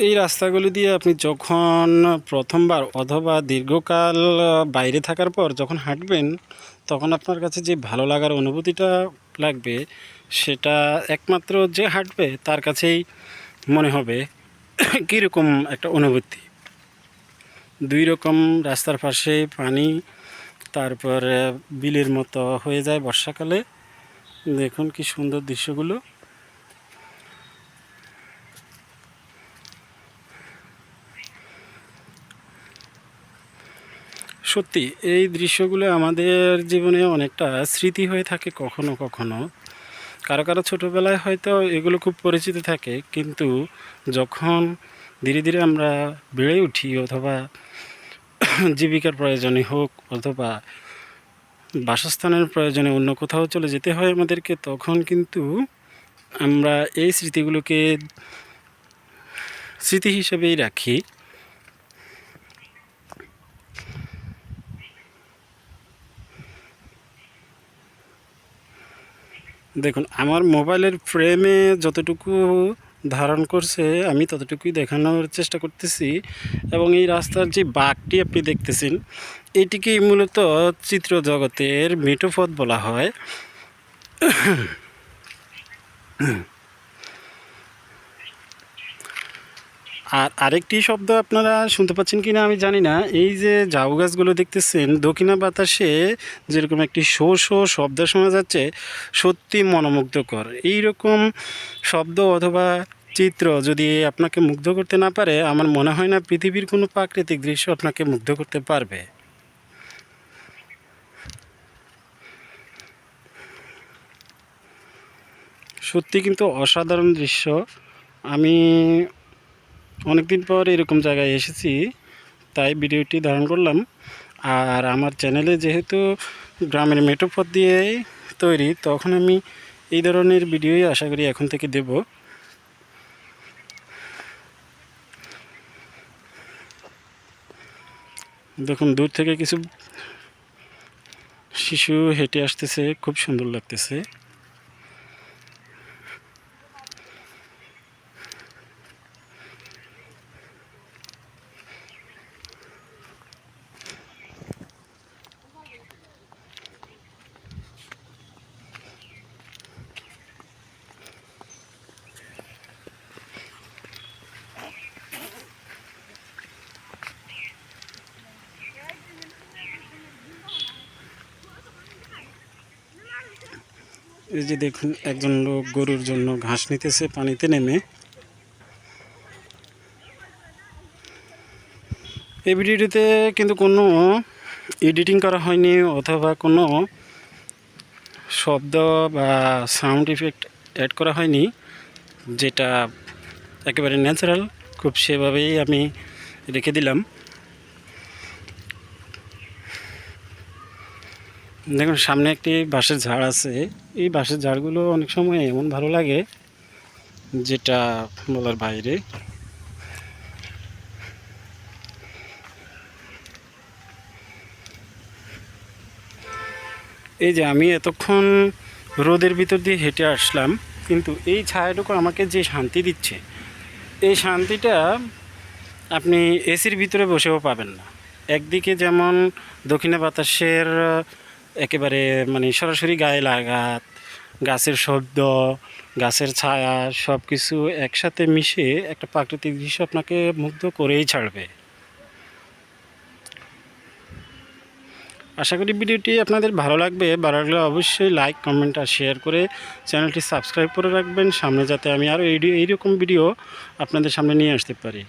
এই রাস্তাগুলি দিয়ে আপনি যখন প্রথমবার অথবা দীর্ঘকাল বাইরে থাকার পর যখন হাঁটবেন, তখন আপনার কাছে যে ভালো লাগার অনুভূতিটা লাগবে, সেটা একমাত্র যে হাঁটবে তার কাছেই মনে হবে কীরকম একটা অনুভূতি। দুই রকম রাস্তার পাশে পানি, তারপরে বিলের মতো হয়ে যায় বর্ষাকালে। দেখুন কি সুন্দর দৃশ্যগুলো। সত্যি এই দৃশ্যগুলো আমাদের জীবনে অনেকটা স্মৃতি হয়ে থাকে কখনো কখনো। কারো কারো ছোটোবেলায় হয়তো এগুলো খুব পরিচিত থাকে, কিন্তু যখন ধীরে ধীরে আমরা বেড়ে উঠি অথবা জীবিকার প্রয়োজনে হোক অথবা বাসস্থানের প্রয়োজনে অন্য কোথাও চলে যেতে হয় আমাদেরকে, তখন কিন্তু আমরা এই স্মৃতিগুলোকে স্মৃতি হিসেবেই রাখি। দেখুন আমার মোবাইলের ফ্রেমে যতটুকু ধারণ করছে আমি ততটুকুই দেখানোর চেষ্টা করতেছি। এবং এই রাস্তার যে বাঁকটি আপনি দেখতেছেন, এটিকেই মূলত চিত্র জগতের মেঠোপথ বলা হয়। আর আরেকটি শব্দ আপনারা শুনতে পাচ্ছেন কি না আমি জানি না, এই যে ঝাউ গাছগুলো দেখতেছেন, দক্ষিণা বাতাসে যেরকম একটি শো শো শব্দ শোনা যাচ্ছে, সত্যি মনোমুগ্ধকর। এই রকম শব্দ অথবা চিত্র যদি আপনাকে মুগ্ধ করতে না পারে, আমার মনে হয় না পৃথিবীর কোনো প্রাকৃতিক দৃশ্য আপনাকে মুগ্ধ করতে পারবে। সত্যি কিন্তু অসাধারণ দৃশ্য। আমি অনেকদিন পর এরকম জায়গায় এসেছি, তাই ভিডিওটি ধারণ করলাম। আর আমার চ্যানেলে যেহেতু গ্রামের মেঠোপথ দিয়ে তৈরি, তখন আমি এই ধরনের ভিডিওই আশা করি এখন থেকে দেব। দেখুন দূর থেকে কিছু শিশু হেঁটে আসতেছে, খুব সুন্দর লাগতেছে। এই যে দেখুন একজন লোক গরুর জন্য ঘাস নিতেছে পানিতে নেমে। এই ভিডিওটিতে কিন্তু কোনো এডিটিং করা হয়নি অথবা কোনো শব্দ বা সাউন্ড ইফেক্ট অ্যাড করা হয়নি, যেটা একেবারে ন্যাচারাল, খুব সেভাবেই আমি রেখে দিলাম। দেখুন সামনে একটি বাঁশের ঝাড় আছে। এই বাঁশের ঝাড়গুলো অনেক সময় এমন ভালো লাগে যেটা বলার বাইরে। এই যে আমি এতক্ষণ রোদের ভিতর দিয়ে হেঁটে আসলাম, কিন্তু এই ছায়াটুকু আমাকে যে শান্তি দিচ্ছে, এই শান্তিটা আপনি এসির ভিতরে বসেও পাবেন না। একদিকে যেমন দক্ষিণা বাতাসের একেবারে মানে সরাসরি গায়ে লাগাত, গাছের শব্দ, গাছের ছায়া, সব কিছু একসাথে মিশে একটা প্রাকৃতিক দৃশ্য আপনাকে মুগ্ধ করেই ছাড়বে। আশা করি ভিডিওটি আপনাদের ভালো লাগবে। ভালো লাগলে অবশ্যই লাইক, কমেন্ট আর শেয়ার করে চ্যানেলটি সাবস্ক্রাইব করে রাখবেন, সামনে যাতে আমি আরও এইরকম ভিডিও আপনাদের সামনে নিয়ে আসতে পারি।